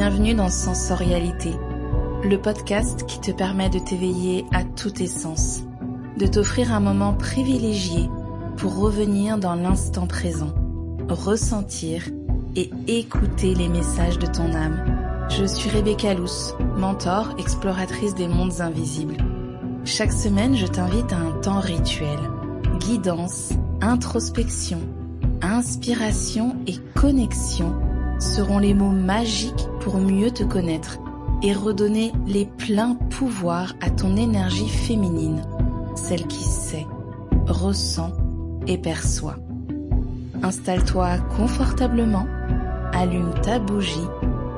Bienvenue dans Sensorialité, le podcast qui te permet de t'éveiller à tous tes sens, de t'offrir un moment privilégié pour revenir dans l'instant présent, ressentir et écouter les messages de ton âme. Je suis Rebecca Lous, mentor, exploratrice des mondes invisibles. Chaque semaine, je t'invite à un temps rituel, guidance, introspection, inspiration et connexion seront les mots magiques pour mieux te connaître et redonner les pleins pouvoirs à ton énergie féminine, celle qui sait, ressent et perçoit. Installe-toi confortablement, allume ta bougie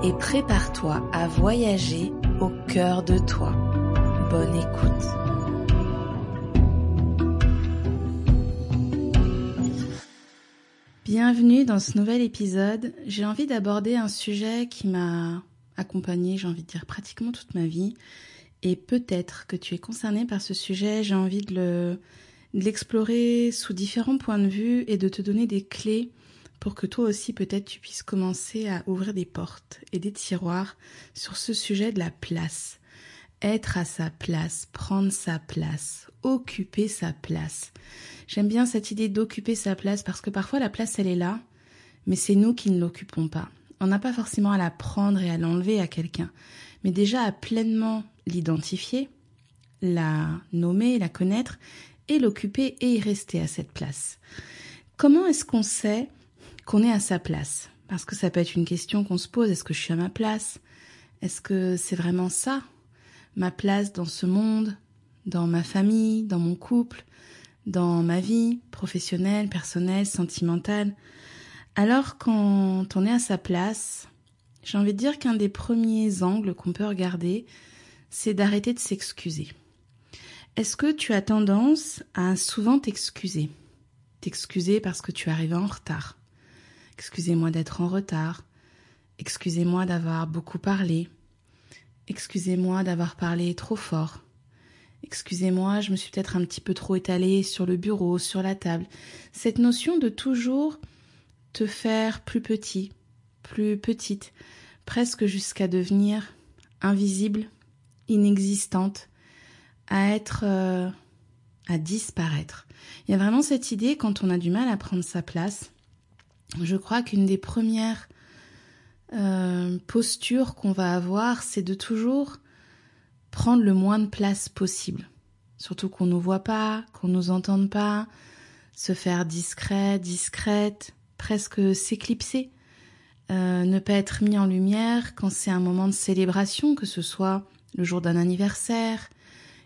et prépare-toi à voyager au cœur de toi. Bonne écoute. Bienvenue dans ce nouvel épisode. J'ai envie d'aborder un sujet qui m'a accompagnée, j'ai envie de dire pratiquement toute ma vie. Et peut-être que tu es concerné par ce sujet, j'ai envie de l'explorer sous différents points de vue et de te donner des clés pour que toi aussi peut-être tu puisses commencer à ouvrir des portes et des tiroirs sur ce sujet de la place. Être à sa place, prendre sa place, occuper sa place. J'aime bien cette idée d'occuper sa place parce que parfois la place elle est là, mais c'est nous qui ne l'occupons pas. On n'a pas forcément à la prendre et à l'enlever à quelqu'un, mais déjà à pleinement l'identifier, la nommer, la connaître et l'occuper et y rester à cette place. Comment est-ce qu'on sait qu'on est à sa place ? Parce que ça peut être une question qu'on se pose, est-ce que je suis à ma place ? Est-ce que c'est vraiment ça ? Ma place dans ce monde, dans ma famille, dans mon couple, dans ma vie professionnelle, personnelle, sentimentale. Alors quand on est à sa place, j'ai envie de dire qu'un des premiers angles qu'on peut regarder, c'est d'arrêter de s'excuser. Est-ce que tu as tendance à souvent t'excuser ? T'excuser parce que tu es arrivé en retard. Excusez-moi d'être en retard. Excusez-moi d'avoir beaucoup parlé. Excusez-moi d'avoir parlé trop fort. Excusez-moi, je me suis peut-être un petit peu trop étalée sur le bureau, sur la table. Cette notion de toujours te faire plus petit, plus petite, presque jusqu'à devenir invisible, inexistante, à disparaître. Il y a vraiment cette idée, quand on a du mal à prendre sa place, je crois qu'une des premières posture qu'on va avoir, c'est de toujours prendre le moins de place possible. Surtout qu'on nous voit pas, qu'on nous entende pas, se faire discret, discrète, presque s'éclipser, ne pas être mis en lumière quand c'est un moment de célébration, que ce soit le jour d'un anniversaire,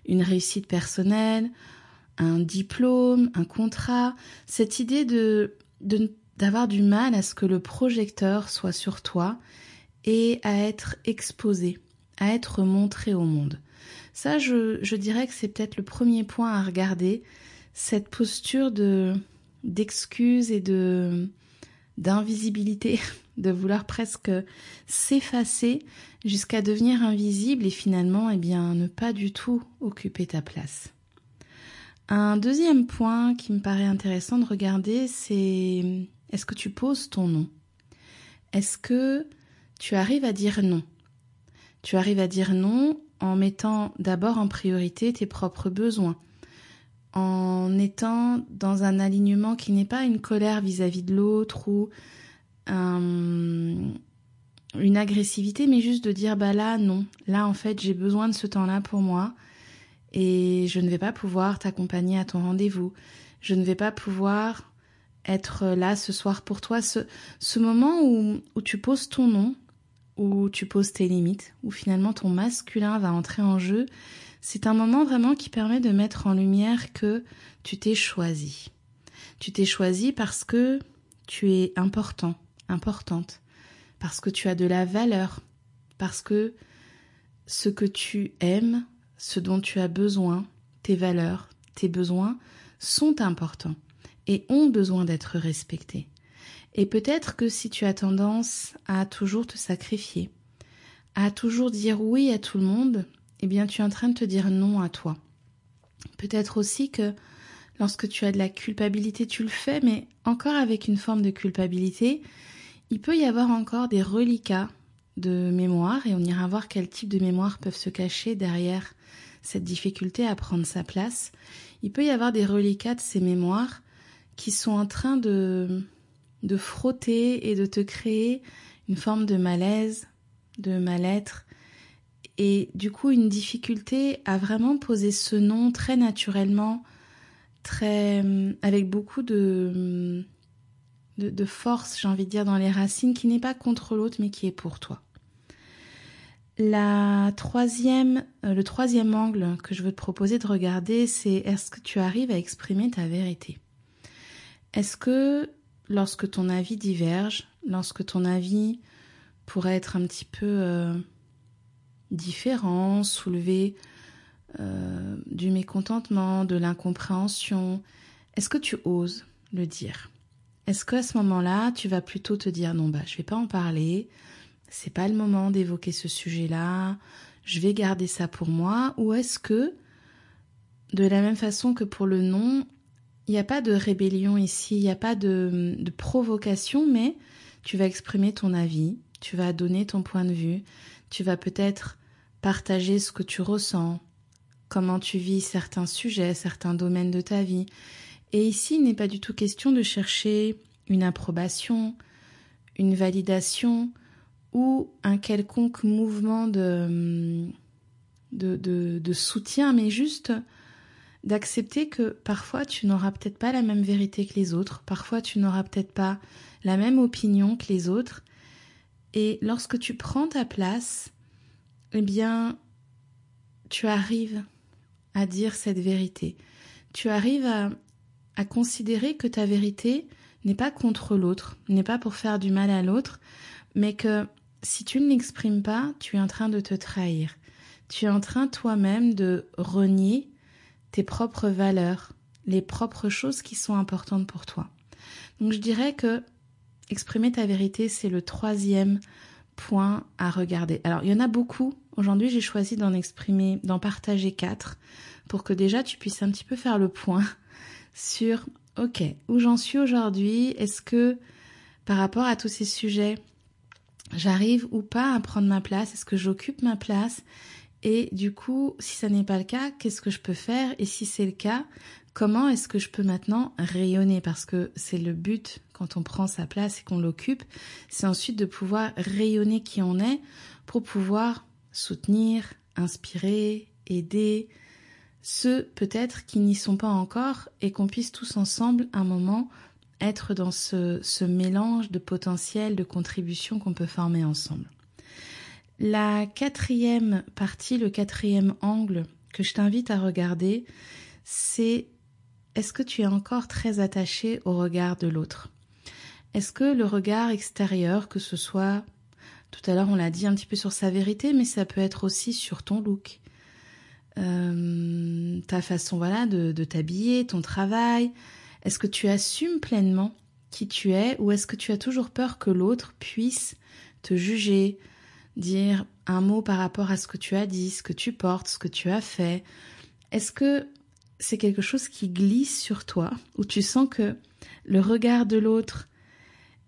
une réussite personnelle, un diplôme, un contrat. Cette idée d'avoir du mal à ce que le projecteur soit sur toi et à être exposé, à être montré au monde. Ça, je dirais que c'est peut-être le premier point à regarder, cette posture d'excuse et d'invisibilité, de vouloir presque s'effacer jusqu'à devenir invisible et finalement, ne pas du tout occuper ta place. Un deuxième point qui me paraît intéressant de regarder, c'est: est-ce que tu poses ton nom ? Est-ce que tu arrives à dire non ? Tu arrives à dire non en mettant d'abord en priorité tes propres besoins, en étant dans un alignement qui n'est pas une colère vis-à-vis de l'autre ou une agressivité, mais juste de dire là non, là en fait j'ai besoin de ce temps-là pour moi et je ne vais pas pouvoir t'accompagner à ton rendez-vous, je ne vais pas pouvoir être là ce soir pour toi, ce moment où tu poses ton nom, où tu poses tes limites, où finalement ton masculin va entrer en jeu, c'est un moment vraiment qui permet de mettre en lumière que tu t'es choisi. Tu t'es choisi parce que tu es important, importante, parce que tu as de la valeur, parce que ce que tu aimes, ce dont tu as besoin, tes valeurs, tes besoins sont importants et ont besoin d'être respectés. Et peut-être que si tu as tendance à toujours te sacrifier, à toujours dire oui à tout le monde, tu es en train de te dire non à toi. Peut-être aussi que lorsque tu as de la culpabilité, tu le fais, mais encore avec une forme de culpabilité, il peut y avoir encore des reliquats de mémoire et on ira voir quel type de mémoire peuvent se cacher derrière cette difficulté à prendre sa place. Il peut y avoir des reliquats de ces mémoires qui sont en train de frotter et de te créer une forme de malaise, de mal-être et du coup une difficulté à vraiment poser ce nom très naturellement, avec beaucoup de force, j'ai envie de dire, dans les racines, qui n'est pas contre l'autre mais qui est pour toi. Le troisième angle que je veux te proposer de regarder, c'est est-ce que tu arrives à exprimer ta vérité ? Est-ce que lorsque ton avis diverge, lorsque ton avis pourrait être un petit peu différent, soulever du mécontentement, de l'incompréhension, est-ce que tu oses le dire ? Est-ce qu'à ce moment-là, tu vas plutôt te dire non, je vais pas en parler, c'est pas le moment d'évoquer ce sujet-là, je vais garder ça pour moi, ou est-ce que, de la même façon que pour le non, il n'y a pas de rébellion ici, il n'y a pas de provocation, mais tu vas exprimer ton avis, tu vas donner ton point de vue, tu vas peut-être partager ce que tu ressens, comment tu vis certains sujets, certains domaines de ta vie. Et ici, il n'est pas du tout question de chercher une approbation, une validation ou un quelconque mouvement de soutien, mais juste d'accepter que parfois tu n'auras peut-être pas la même vérité que les autres, parfois tu n'auras peut-être pas la même opinion que les autres. Et lorsque tu prends ta place, eh bien, tu arrives à dire cette vérité. Tu arrives à considérer que ta vérité n'est pas contre l'autre, n'est pas pour faire du mal à l'autre, mais que si tu ne l'exprimes pas, tu es en train de te trahir. Tu es en train toi-même de renier tes propres valeurs, les propres choses qui sont importantes pour toi. Donc je dirais que exprimer ta vérité, c'est le troisième point à regarder. Alors il y en a beaucoup. Aujourd'hui, j'ai choisi d'en partager 4 pour que déjà tu puisses un petit peu faire le point sur ok, où j'en suis aujourd'hui, est-ce que par rapport à tous ces sujets, j'arrive ou pas à prendre ma place, est-ce que j'occupe ma place? Et du coup, si ça n'est pas le cas, qu'est-ce que je peux faire? Et si c'est le cas, comment est-ce que je peux maintenant rayonner? Parce que c'est le but quand on prend sa place et qu'on l'occupe, c'est ensuite de pouvoir rayonner qui on est pour pouvoir soutenir, inspirer, aider ceux peut-être qui n'y sont pas encore et qu'on puisse tous ensemble un moment être dans ce mélange de potentiel, de contribution qu'on peut former ensemble. La quatrième partie, le quatrième angle que je t'invite à regarder, c'est est-ce que tu es encore très attaché au regard de l'autre ? Est-ce que le regard extérieur, que ce soit, tout à l'heure on l'a dit un petit peu sur sa vérité, mais ça peut être aussi sur ton look, ta façon de t'habiller, ton travail, est-ce que tu assumes pleinement qui tu es ou est-ce que tu as toujours peur que l'autre puisse te juger, dire un mot par rapport à ce que tu as dit, ce que tu portes, ce que tu as fait? Est-ce que c'est quelque chose qui glisse sur toi, où tu sens que le regard de l'autre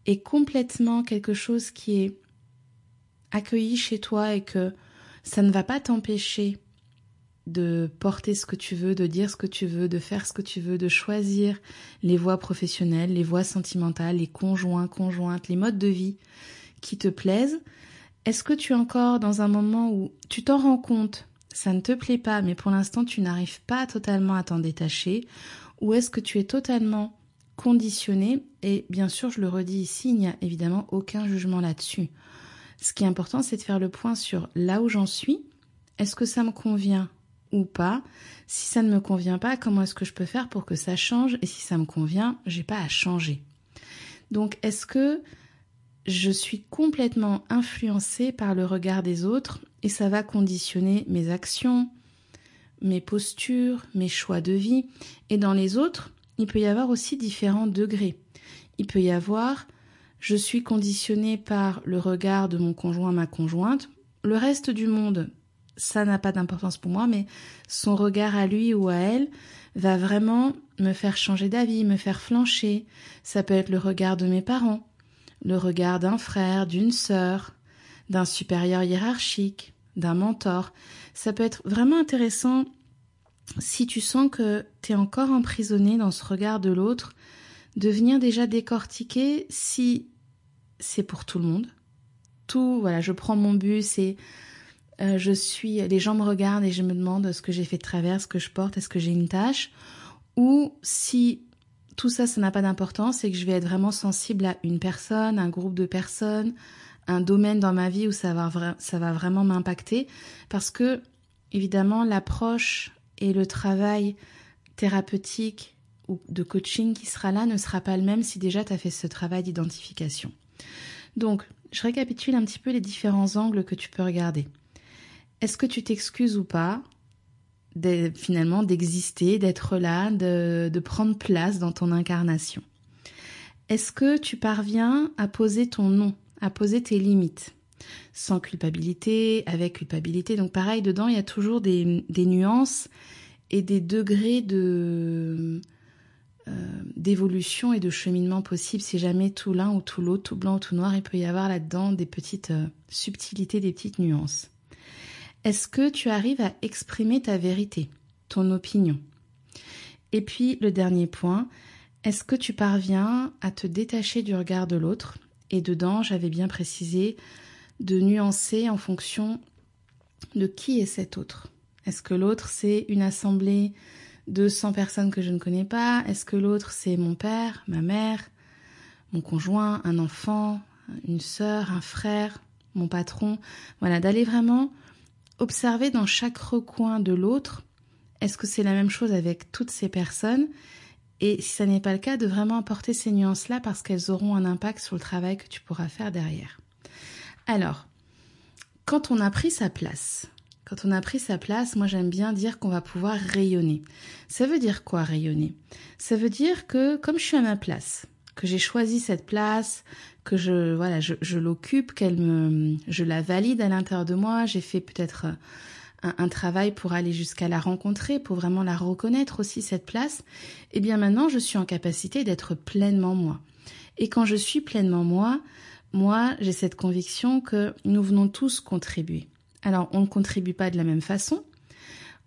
est complètement quelque chose qui est accueilli chez toi et que ça ne va pas t'empêcher de porter ce que tu veux, de dire ce que tu veux, de faire ce que tu veux, de choisir les voies professionnelles, les voies sentimentales, les conjoints, conjointes, les modes de vie qui te plaisent? Est-ce que tu es encore dans un moment où tu t'en rends compte, ça ne te plaît pas, mais pour l'instant tu n'arrives pas totalement à t'en détacher? Ou est-ce que tu es totalement conditionné? Et bien sûr, je le redis ici, il n'y a évidemment aucun jugement là-dessus. Ce qui est important, c'est de faire le point sur là où j'en suis. Est-ce que ça me convient ou pas? Si ça ne me convient pas, comment est-ce que je peux faire pour que ça change? Et si ça me convient, j'ai pas à changer. Donc, est-ce que je suis complètement influencée par le regard des autres et ça va conditionner mes actions, mes postures, mes choix de vie? Et dans les autres, il peut y avoir aussi différents degrés. Il peut y avoir, je suis conditionnée par le regard de mon conjoint, ma conjointe. Le reste du monde, ça n'a pas d'importance pour moi, mais son regard à lui ou à elle va vraiment me faire changer d'avis, me faire flancher. Ça peut être le regard de mes parents, le regard d'un frère, d'une sœur, d'un supérieur hiérarchique, d'un mentor. Ça peut être vraiment intéressant si tu sens que tu es encore emprisonné dans ce regard de l'autre, de venir déjà décortiquer si c'est pour tout le monde. Tout, voilà, je prends mon bus et les gens me regardent et je me demande ce que j'ai fait de travers, ce que je porte, est-ce que j'ai une tâche, ou si tout ça, ça n'a pas d'importance et que je vais être vraiment sensible à une personne, un groupe de personnes, un domaine dans ma vie où ça va vraiment m'impacter, parce que, évidemment, l'approche et le travail thérapeutique ou de coaching qui sera là ne sera pas le même si déjà tu as fait ce travail d'identification. Donc, je récapitule un petit peu les différents angles que tu peux regarder. Est-ce que tu t'excuses ou pas finalement d'exister, d'être là, de prendre place dans ton incarnation? Est-ce que tu parviens à poser ton nom, à poser tes limites, sans culpabilité, avec culpabilité? Donc pareil, dedans, il y a toujours des nuances et des degrés d'évolution et de cheminement possible. Si jamais tout l'un ou tout l'autre, tout blanc ou tout noir, il peut y avoir là-dedans des petites subtilités, des petites nuances. Est-ce que tu arrives à exprimer ta vérité, ton opinion? Et puis le dernier point, est-ce que tu parviens à te détacher du regard de l'autre? Et dedans, j'avais bien précisé, de nuancer en fonction de qui est cet autre. Est-ce que l'autre, c'est une assemblée de 100 personnes que je ne connais pas? Est-ce que l'autre, c'est mon père, ma mère, mon conjoint, un enfant, une sœur, un frère, mon patron? Voilà, d'aller vraiment observer dans chaque recoin de l'autre, est-ce que c'est la même chose avec toutes ces personnes? Et si ça n'est pas le cas, de vraiment apporter ces nuances-là parce qu'elles auront un impact sur le travail que tu pourras faire derrière. Alors, quand on a pris sa place, moi j'aime bien dire qu'on va pouvoir rayonner. Ça veut dire quoi rayonner? Ça veut dire que comme je suis à ma place, que j'ai choisi cette place, que je l'occupe, je la valide à l'intérieur de moi, j'ai fait peut-être un travail pour aller jusqu'à la rencontrer, pour vraiment la reconnaître aussi cette place, et bien maintenant je suis en capacité d'être pleinement moi. Et quand je suis pleinement moi j'ai cette conviction que nous venons tous contribuer. Alors on ne contribue pas de la même façon,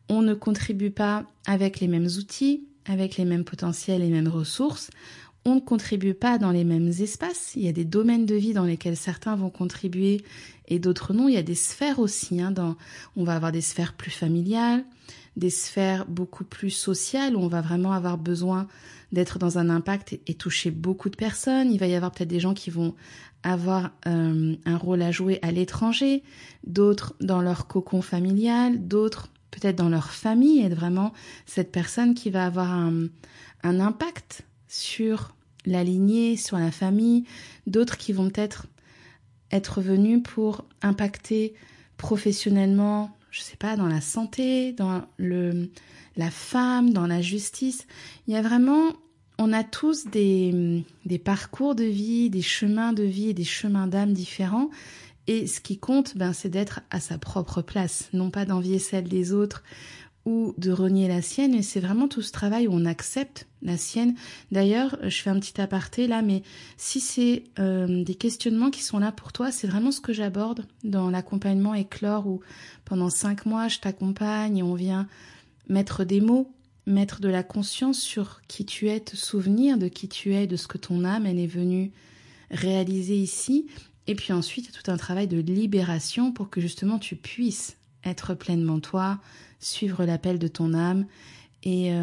on ne contribue pas avec les mêmes outils, avec les mêmes potentiels et les mêmes ressources, on ne contribue pas dans les mêmes espaces. Il y a des domaines de vie dans lesquels certains vont contribuer et d'autres non. Il y a des sphères aussi. On va avoir des sphères plus familiales, des sphères beaucoup plus sociales où on va vraiment avoir besoin d'être dans un impact et toucher beaucoup de personnes. Il va y avoir peut-être des gens qui vont avoir un rôle à jouer à l'étranger, d'autres dans leur cocon familial, d'autres peut-être dans leur famille, être vraiment cette personne qui va avoir un impact sur la lignée, sur la famille, d'autres qui vont peut-être être venus pour impacter professionnellement, je sais pas, dans la santé, dans la femme, dans la justice. Il y a vraiment, on a tous des parcours de vie, des chemins de vie et des chemins d'âme différents. Et ce qui compte, c'est d'être à sa propre place, non pas d'envier celle des autres ou de renier la sienne, mais c'est vraiment tout ce travail où on accepte la sienne. D'ailleurs, je fais un petit aparté là, mais si c'est des questionnements qui sont là pour toi, c'est vraiment ce que j'aborde dans l'accompagnement Éclore où pendant 5 mois, je t'accompagne et on vient mettre des mots, mettre de la conscience sur qui tu es, te souvenir de qui tu es, de ce que ton âme elle est venue réaliser ici. Et puis ensuite, il y a tout un travail de libération pour que justement tu puisses être pleinement toi, suivre l'appel de ton âme et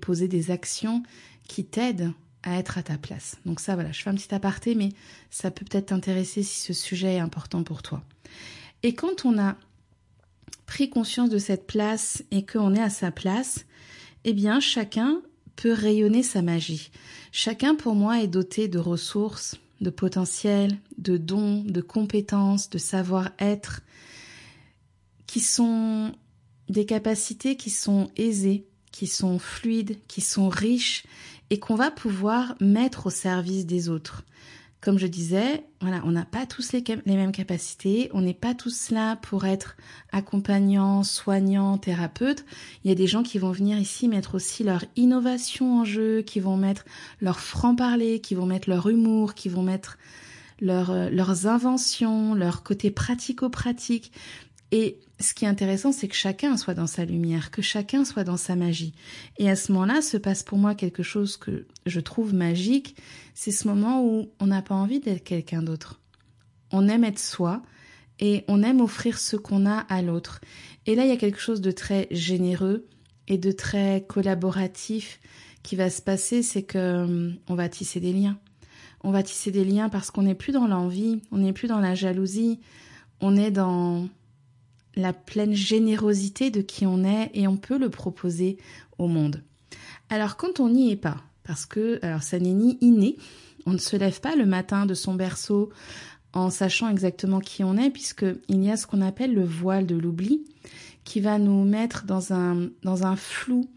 poser des actions qui t'aident à être à ta place. Donc ça, voilà, je fais un petit aparté, mais ça peut peut-être t'intéresser si ce sujet est important pour toi. Et quand on a pris conscience de cette place et qu'on est à sa place, eh bien, chacun peut rayonner sa magie. Chacun, pour moi, est doté de ressources, de potentiel, de dons, de compétences, de savoir-être, qui sont des capacités qui sont aisées, qui sont fluides, qui sont riches et qu'on va pouvoir mettre au service des autres. Comme je disais, voilà, on n'a pas tous les mêmes capacités, on n'est pas tous là pour être accompagnants, soignants, thérapeutes. Il y a des gens qui vont venir ici mettre aussi leur innovation en jeu, qui vont mettre leur franc-parler, qui vont mettre leur humour, qui vont mettre leurs inventions, leur côté pratico-pratique. Et ce qui est intéressant, c'est que chacun soit dans sa lumière, que chacun soit dans sa magie. Et à ce moment-là, se passe pour moi quelque chose que je trouve magique, c'est ce moment où on n'a pas envie d'être quelqu'un d'autre. On aime être soi et on aime offrir ce qu'on a à l'autre. Et là, il y a quelque chose de très généreux et de très collaboratif qui va se passer, c'est que on va tisser des liens. On va tisser des liens parce qu'on n'est plus dans l'envie, on n'est plus dans la jalousie, on est dans la pleine générosité de qui on est et on peut le proposer au monde. Alors quand on n'y est pas, parce que ça n'est ni inné, on ne se lève pas le matin de son berceau en sachant exactement qui on est, puisqu'il y a ce qu'on appelle le voile de l'oubli, qui va nous mettre dans un flou,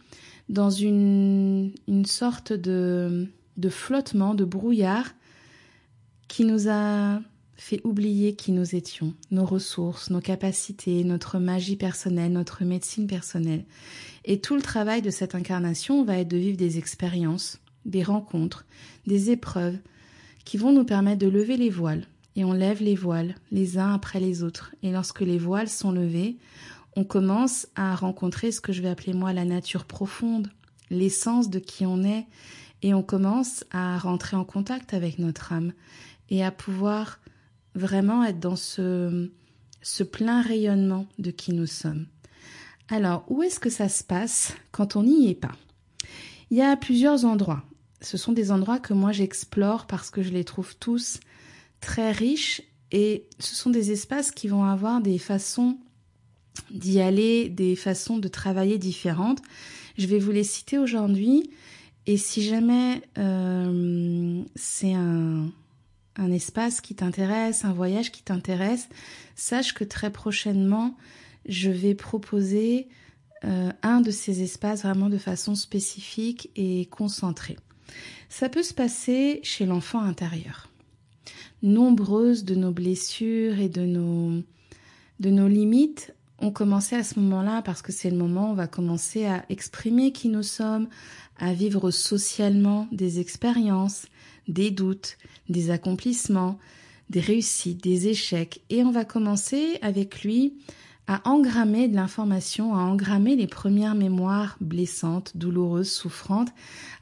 dans une sorte de flottement, de brouillard, qui nous a fait oublier qui nous étions, nos ressources, nos capacités, notre magie personnelle, notre médecine personnelle. Et tout le travail de cette incarnation va être de vivre des expériences, des rencontres, des épreuves qui vont nous permettre de lever les voiles. Et on lève les voiles les uns après les autres. Et lorsque les voiles sont levés, on commence à rencontrer ce que je vais appeler moi la nature profonde, l'essence de qui on est. Et on commence à rentrer en contact avec notre âme et à pouvoir vraiment être dans ce plein rayonnement de qui nous sommes. Alors, où est-ce que ça se passe quand on n'y est pas? Il y a plusieurs endroits. Ce sont des endroits que moi j'explore parce que je les trouve tous très riches et ce sont des espaces qui vont avoir des façons d'y aller, des façons de travailler différentes. Je vais vous les citer aujourd'hui et si jamais c'est un espace qui t'intéresse, un voyage qui t'intéresse, sache que très prochainement, je vais proposer un de ces espaces vraiment de façon spécifique et concentrée. Ça peut se passer chez l'enfant intérieur. Nombreuses de nos blessures et de nos limites ont commencé à ce moment-là parce que c'est le moment où on va commencer à exprimer qui nous sommes, à vivre socialement des expériences, des doutes, des accomplissements, des réussites, des échecs. Et on va commencer avec lui à engrammer de l'information, à engrammer les premières mémoires blessantes, douloureuses, souffrantes.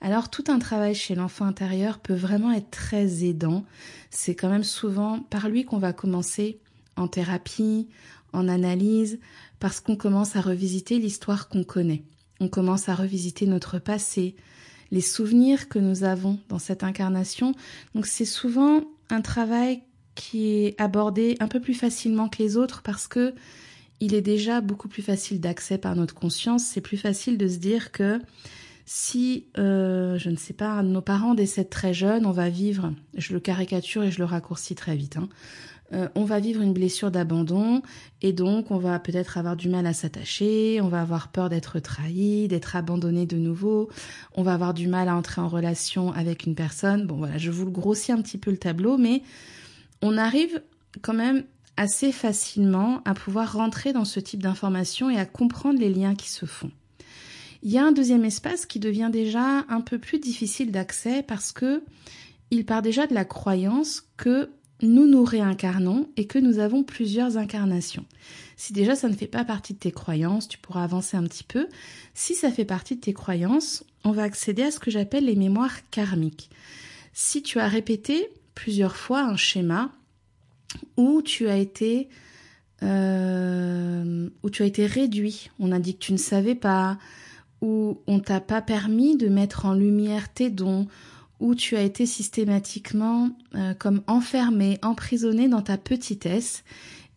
Alors tout un travail chez l'enfant intérieur peut vraiment être très aidant. C'est quand même souvent par lui qu'on va commencer en thérapie, en analyse, parce qu'on commence à revisiter l'histoire qu'on connaît. On commence à revisiter notre passé, les souvenirs que nous avons dans cette incarnation. Donc c'est souvent un travail qui est abordé un peu plus facilement que les autres parce que il est déjà beaucoup plus facile d'accès par notre conscience. C'est plus facile de se dire que si, je ne sais pas, nos parents décèdent très jeunes, on va vivre, je le caricature et je le raccourcis très vite, on va vivre une blessure d'abandon et donc on va peut-être avoir du mal à s'attacher, on va avoir peur d'être trahi, d'être abandonné de nouveau, on va avoir du mal à entrer en relation avec une personne. Bon voilà, je vous le grossis un petit peu le tableau, mais on arrive quand même assez facilement à pouvoir rentrer dans ce type d'informations et à comprendre les liens qui se font. Il y a un deuxième espace qui devient déjà un peu plus difficile d'accès parce que il part déjà de la croyance que nous nous réincarnons et que nous avons plusieurs incarnations. Si déjà ça ne fait pas partie de tes croyances, tu pourras avancer un petit peu. Si ça fait partie de tes croyances, on va accéder à ce que j'appelle les mémoires karmiques. Si tu as répété plusieurs fois un schéma où tu as été réduit, on a dit que tu ne savais pas, où on t'a pas permis de mettre en lumière tes dons, où tu as été systématiquement comme enfermé, emprisonné dans ta petitesse,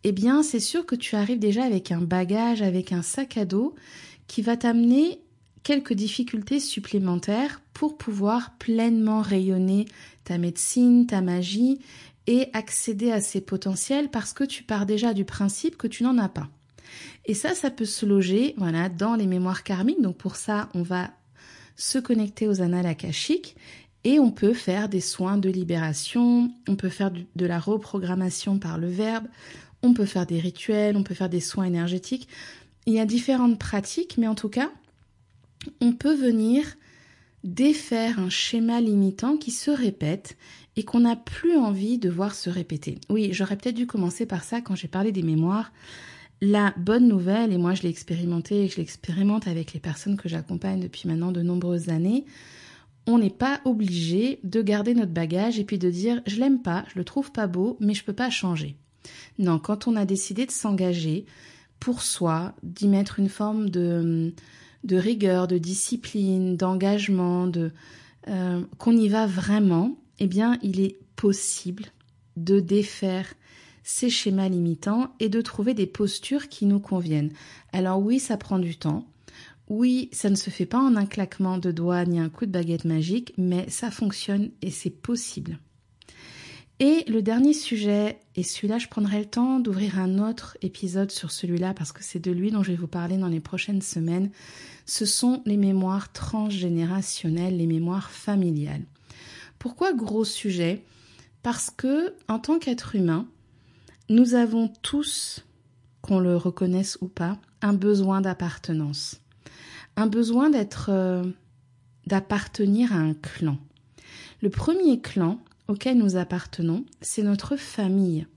eh bien c'est sûr que tu arrives déjà avec un bagage, avec un sac à dos qui va t'amener quelques difficultés supplémentaires pour pouvoir pleinement rayonner ta médecine, ta magie et accéder à ces potentiels parce que tu pars déjà du principe que tu n'en as pas. Et ça peut se loger dans les mémoires karmiques. Donc pour ça, on va se connecter aux annales akashiques et on peut faire des soins de libération, on peut faire de la reprogrammation par le verbe, on peut faire des rituels, on peut faire des soins énergétiques. Il y a différentes pratiques, mais en tout cas, on peut venir défaire un schéma limitant qui se répète et qu'on n'a plus envie de voir se répéter. Oui, j'aurais peut-être dû commencer par ça quand j'ai parlé des mémoires. La bonne nouvelle, et moi je l'ai expérimenté et je l'expérimente avec les personnes que j'accompagne depuis maintenant de nombreuses années, on n'est pas obligé de garder notre bagage et puis de dire je l'aime pas, je le trouve pas beau, mais je peux pas changer. Non, quand on a décidé de s'engager pour soi, d'y mettre une forme de rigueur, de discipline, d'engagement, qu'on y va vraiment, eh bien il est possible de défaire ces schémas limitants et de trouver des postures qui nous conviennent. Alors oui, ça prend du temps. Oui, ça ne se fait pas en un claquement de doigts ni un coup de baguette magique, mais ça fonctionne et c'est possible. Et le dernier sujet, et celui-là je prendrai le temps d'ouvrir un autre épisode sur celui-là parce que c'est de lui dont je vais vous parler dans les prochaines semaines, ce sont les mémoires transgénérationnelles, les mémoires familiales. Pourquoi gros sujet ? Parce que en tant qu'être humain, nous avons tous, qu'on le reconnaisse ou pas, un besoin d'appartenance. Un besoin d'appartenir à un clan. Le premier clan auquel nous appartenons, c'est notre famille.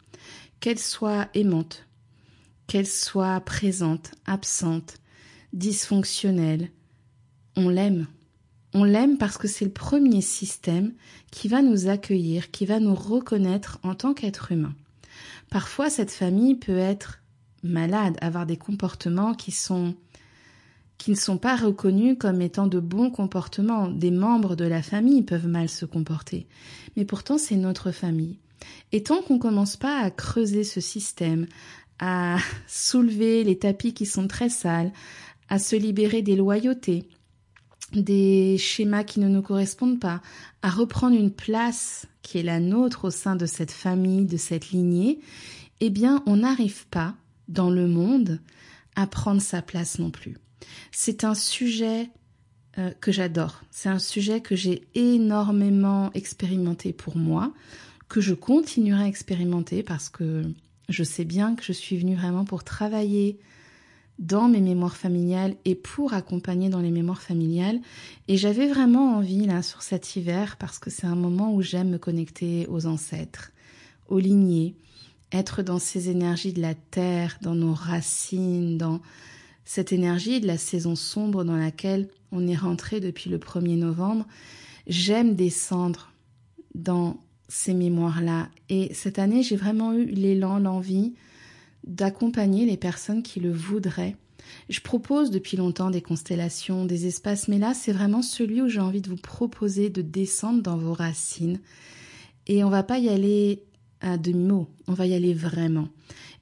Qu'elle soit aimante, qu'elle soit présente, absente, dysfonctionnelle, on l'aime. On l'aime parce que c'est le premier système qui va nous accueillir, qui va nous reconnaître en tant qu'être humain. Parfois, cette famille peut être malade, avoir des comportements qui ne sont pas reconnus comme étant de bons comportements. Des membres de la famille peuvent mal se comporter. Mais pourtant, c'est notre famille. Et tant qu'on ne commence pas à creuser ce système, à soulever les tapis qui sont très sales, à se libérer des loyautés, des schémas qui ne nous correspondent pas, à reprendre une place qui est la nôtre au sein de cette famille, de cette lignée, eh bien, on n'arrive pas, dans le monde, à prendre sa place non plus. C'est un sujet que j'adore. C'est un sujet que j'ai énormément expérimenté pour moi, que je continuerai à expérimenter parce que je sais bien que je suis venue vraiment pour travailler dans mes mémoires familiales et pour accompagner dans les mémoires familiales. Et j'avais vraiment envie, là, sur cet hiver, parce que c'est un moment où j'aime me connecter aux ancêtres, aux lignées, être dans ces énergies de la terre, dans nos racines, dans cette énergie de la saison sombre dans laquelle on est rentré depuis le 1er novembre. J'aime descendre dans ces mémoires-là. Et cette année, j'ai vraiment eu l'élan, l'envie d'accompagner les personnes qui le voudraient. Je propose depuis longtemps des constellations, des espaces, mais là, c'est vraiment celui où j'ai envie de vous proposer de descendre dans vos racines. Et on va pas y aller à demi-mot, on va y aller vraiment.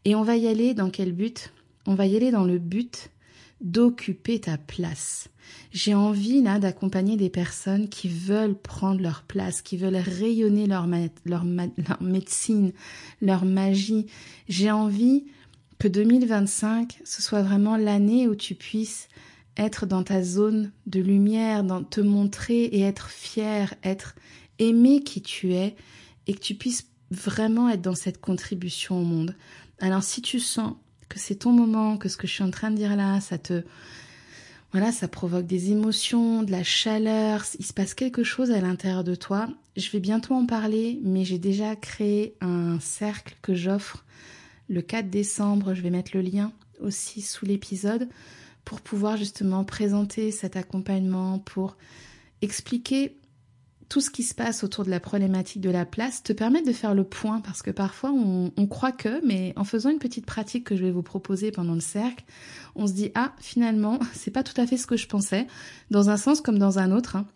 Et on va y aller dans quel but ? On va y aller dans le but d'occuper ta place. J'ai envie là d'accompagner des personnes qui veulent prendre leur place, qui veulent rayonner leur médecine, leur magie. J'ai envie que 2025, ce soit vraiment l'année où tu puisses être dans ta zone de lumière, te montrer et être fier, être aimé qui tu es et que tu puisses vraiment être dans cette contribution au monde. Alors si tu sens que c'est ton moment, que ce que je suis en train de dire là, ça provoque des émotions, de la chaleur, il se passe quelque chose à l'intérieur de toi. Je vais bientôt en parler, mais j'ai déjà créé un cercle que j'offre le 4 décembre. Je vais mettre le lien aussi sous l'épisode pour pouvoir justement présenter cet accompagnement, pour expliquer tout ce qui se passe autour de la problématique de la place, te permettre de faire le point, parce que parfois on croit que, mais en faisant une petite pratique que je vais vous proposer pendant le cercle, on se dit « Ah, finalement, c'est pas tout à fait ce que je pensais », dans un sens comme dans un autre. Hein.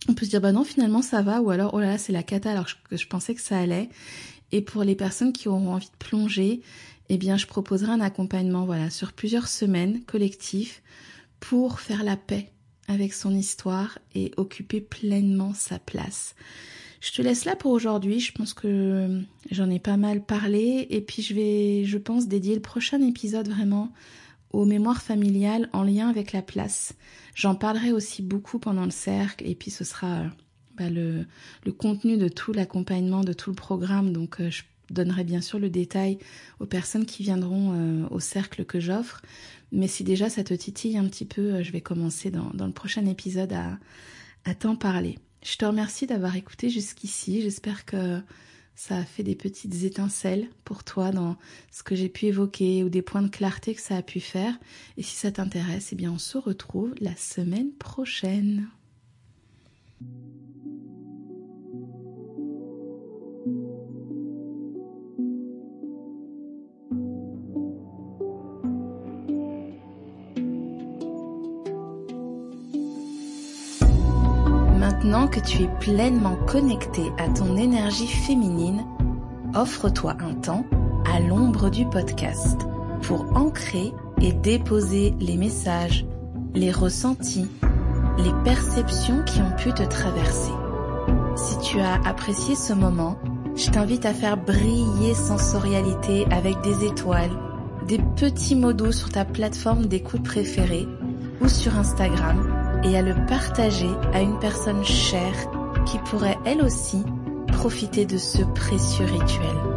On peut se dire « Bah non, finalement ça va », ou alors « Oh là là, c'est la cata alors que je pensais que ça allait ». Et pour les personnes qui auront envie de plonger, eh bien je proposerai un accompagnement sur plusieurs semaines collectif pour faire la paix avec son histoire et occuper pleinement sa place. Je te laisse là pour aujourd'hui, je pense que j'en ai pas mal parlé et puis je pense, dédier le prochain épisode vraiment aux mémoires familiales en lien avec la place. J'en parlerai aussi beaucoup pendant le cercle et puis ce sera le contenu de tout l'accompagnement, de tout le programme, donc je donnerai bien sûr le détail aux personnes qui viendront au cercle que j'offre. Mais si déjà ça te titille un petit peu, je vais commencer dans le prochain épisode à t'en parler. Je te remercie d'avoir écouté jusqu'ici. J'espère que ça a fait des petites étincelles pour toi dans ce que j'ai pu évoquer ou des points de clarté que ça a pu faire. Et si ça t'intéresse, on se retrouve la semaine prochaine. Maintenant que tu es pleinement connecté à ton énergie féminine, offre-toi un temps à l'ombre du podcast pour ancrer et déposer les messages, les ressentis, les perceptions qui ont pu te traverser. Si tu as apprécié ce moment, je t'invite à faire briller sensorialité avec des étoiles, des petits mots doux sur ta plateforme d'écoute préférée ou sur Instagram, et à le partager à une personne chère qui pourrait elle aussi profiter de ce précieux rituel.